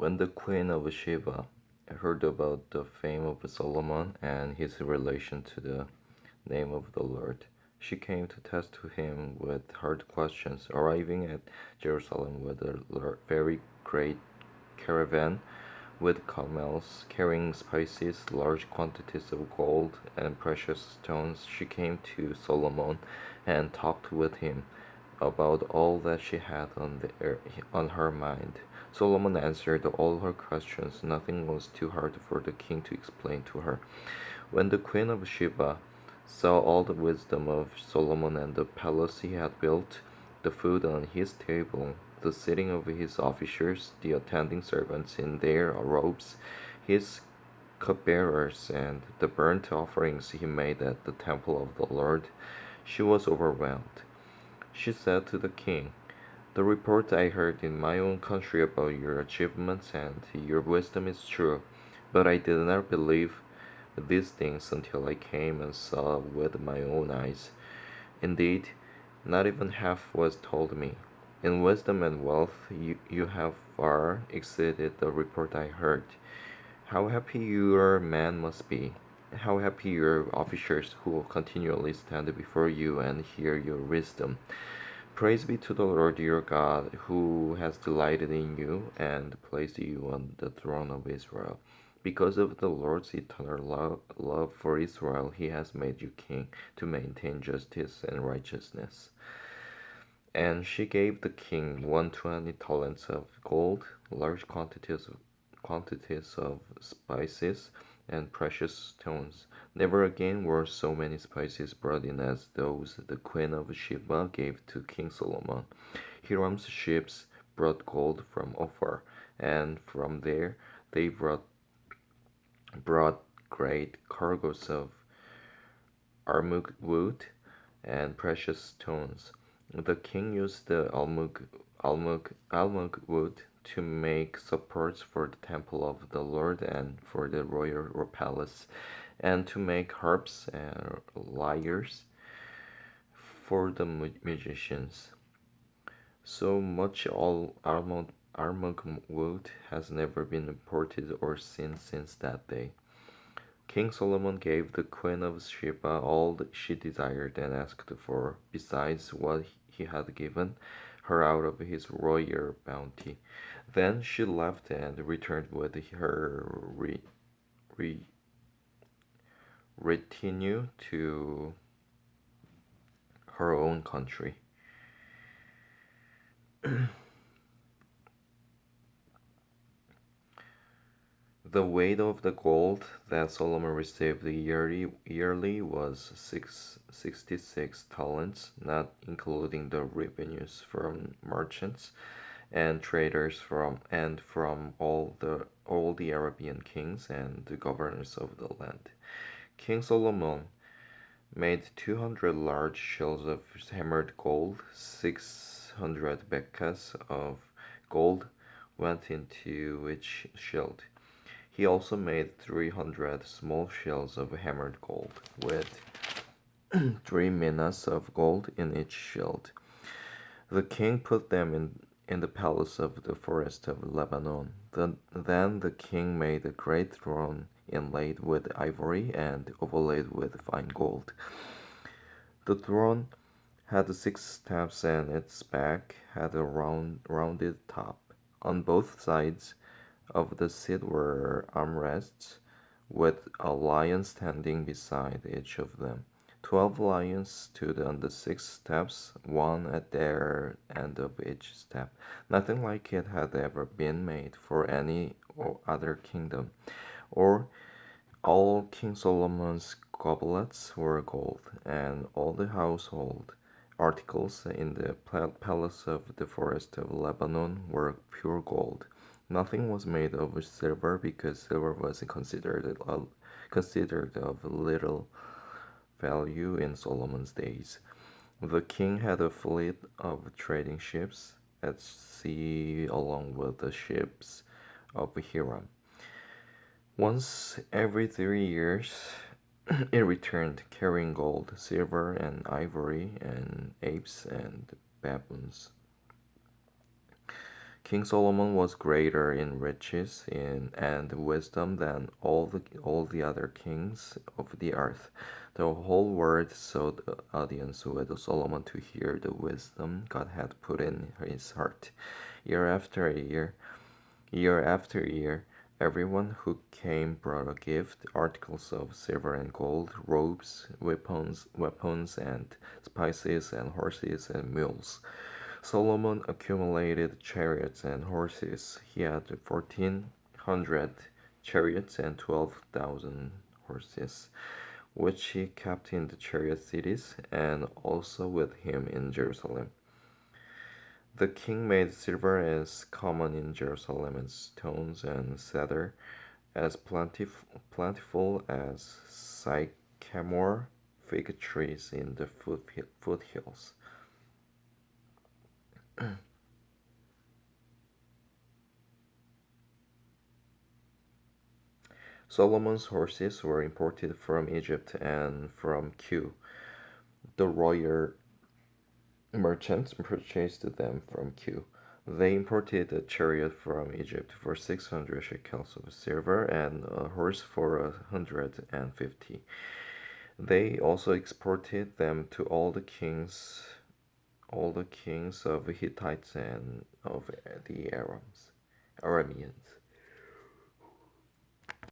When the Queen of Sheba heard about the fame of Solomon and his relation to the name of the Lord, she came to test him with hard questions. Arriving at Jerusalem with a very great caravan with camels carrying spices, large quantities of gold, and precious stones, she came to Solomon and talked with him about all that she had on her mind. Solomon answered all her questions. Nothing was too hard for the king to explain to her. When the queen of Sheba saw all the wisdom of Solomon and the palace he had built, the food on his table, the sitting of his officers, the attending servants in their robes, his cupbearers, and the burnt offerings he made at the temple of the Lord, she was overwhelmed. She said to the king, "The report I heard in my own country about your achievements and your wisdom is true, but I did not believe these things until I came and saw with my own eyes. Indeed, not even half was told me. In wisdom and wealth, you have far exceeded the report I heard. How happy your men must be! How happy your officers who continually stand before you and hear your wisdom! Praise be to the Lord your God, who has delighted in you and placed you on the throne of Israel. Because of the Lord's eternal love for Israel, he has made you king to maintain justice and righteousness." And she gave the king 120 talents of gold, large quantities of spices, and precious stones. Never again were so many spices brought in as those the queen of Sheba gave to King Solomon. Hiram's ships brought gold from Ophir, and from there they brought great cargoes of almug wood and precious stones. The king used the almug wood to make supports for the temple of the Lord and for the royal palace, and to make harps and lyres for the musicians. So much almug wood has never been imported or seen since that day. King Solomon gave the queen of Sheba all that she desired and asked for, besides what he had given her out of his royal bounty. Then she left and returned with her re- retinue to her own country. The weight of the gold that Solomon received yearly was 66 talents, not including the revenues from merchants and traders from all the Arabian kings and the governors of the land. King Solomon made 200 large shells of hammered gold. 600 bekas of gold went into each shield. He also made 300 small shells of hammered gold, with 3 minas of gold in each shield. The king put them in the palace of the forest of Lebanon. Then the king made a great throne inlaid with ivory and overlaid with fine gold. The throne had 6 steps, and its back had a rounded top. On both sides of the seat were armrests, with a lion standing beside each of them. 12 lions stood on the 6 steps, one at their end of each step. Nothing like it had ever been made for any other kingdom. Or all King Solomon's goblets were gold, and all the household articles in the palace of the forest of Lebanon were pure gold. Nothing was made of silver, because silver was considered of little value in Solomon's days. The king had a fleet of trading ships at sea along with the ships of Hiram. Once every 3 years, it returned carrying gold, silver, and ivory, and apes and baboons. King Solomon was greater in riches and wisdom than all the other kings of the earth. The whole world sought audience with Solomon to hear the wisdom God had put in his heart. Year after year, year after year, everyone who came brought a gift, articles of silver and gold, robes, weapons and spices and horses and mules. Solomon accumulated chariots and horses. He had 1,400 chariots and 12,000 horses, which he kept in the chariot cities and also with him in Jerusalem. The king made silver as common in Jerusalem and stones and cedar as plentiful as sycamore fig trees in the foothills. Solomon's horses were imported from Egypt and from Kew. The royal merchants purchased them from Kew. They imported a chariot from Egypt for 600 shekels of silver and a horse for 150. They also exported them to all the kings of Hittites and of the Arameans.